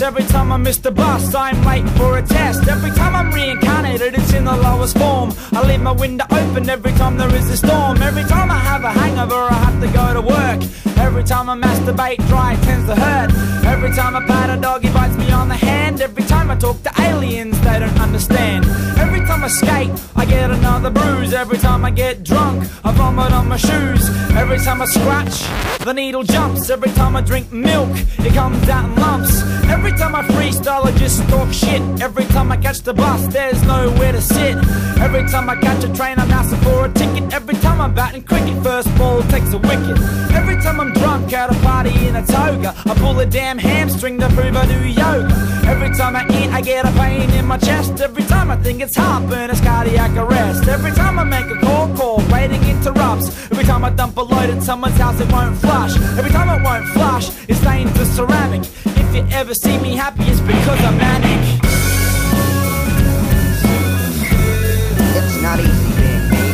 stress. Every time I miss the bus, I'm late for a test. Every time I'm reincarnated, it's in the lowest form. I leave my window open every time there is a storm. Every time I have a hangover, I have to go to work. Every time I masturbate, dry tends to hurt. Every time I pat a dog, he bites me on the hand. Every time I talk to aliens, they don't understand. Every time I skate, I get another bruise. Every time I get drunk, I vomit on my shoes. Every time I scratch, the needle jumps. Every time I drink milk, it comes out in lumps. Every time I freestyle, I just talk shit. Every time I catch the bus, there's nowhere to sit. Every time I catch a train, I'm asking for a ticket. Every time I'm batting cricket, first ball takes a wicket. Every time I'm drunk at a party in a toga, I pull a damn hamstring to prove I do yoga. Every time I eat, I get a pain in my chest. Every time I think it's heartburn, it's cardiac arrest. Every time I make a call, waiting interrupts. Every time I dump a load at someone's house, it won't flush. Every time it won't flush, it stains the ceramic. If you ever see me happy, it's because I'm manic. It's not easy being me.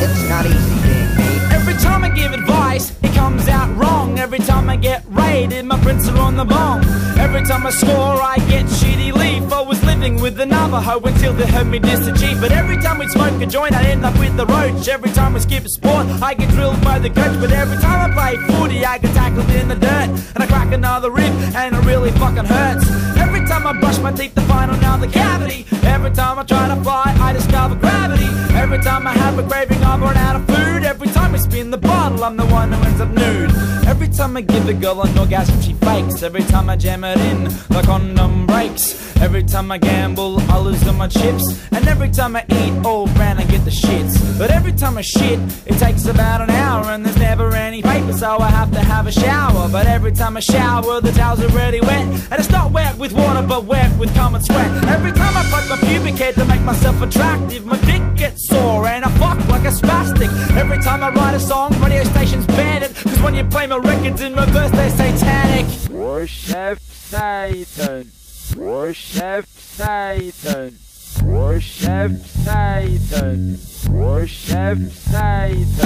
It's not easy being me. Every time I give advice, it comes out wrong. Every time I get raided, my prints are on the bomb. Every time I score, I get shitty leaf. I was living with the Navajo until they heard me diss a Chief. But every time we smoke a joint, I end up with the roach. Every time we skip a sport, I get drilled by the coach. But every time I play footy, I get tackled in the dirt, and I crack another rib, and it really fucking hurts. Every time I brush my teeth to find another cavity. Every time I try to fly, I discover gravity. Every time I have a craving, I run out of food. Every time we spin the bottle, I'm the one who ends up nude. Every time I give a girl an orgasm, she fakes. Every time I jam it in, the condom breaks. Every time I gamble, I lose all my chips. And every time I eat all brand, I get the shits. But every time I shit, it takes about an hour, and there's never any paper, so I have to have a shower. But every time I shower, the towel's already wet. And it's not wet with water, but wet with cum and sweat. Every time I fuck my pubic hair to make myself attractive, my dick gets sore and I fuck like a spastic. Every time I write a song, radio stations ban it, cause when you play my records in reverse, they're satanic. Worship Satan. Worship Satan. Worship Satan. Worship Satan.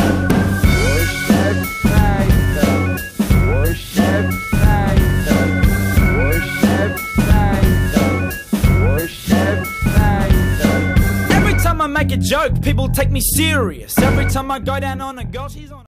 Worship Satan. Worship Satan. Worship Satan. Worship Satan. Every time I make a joke, people take me serious. Every time I go down on a girl, she's on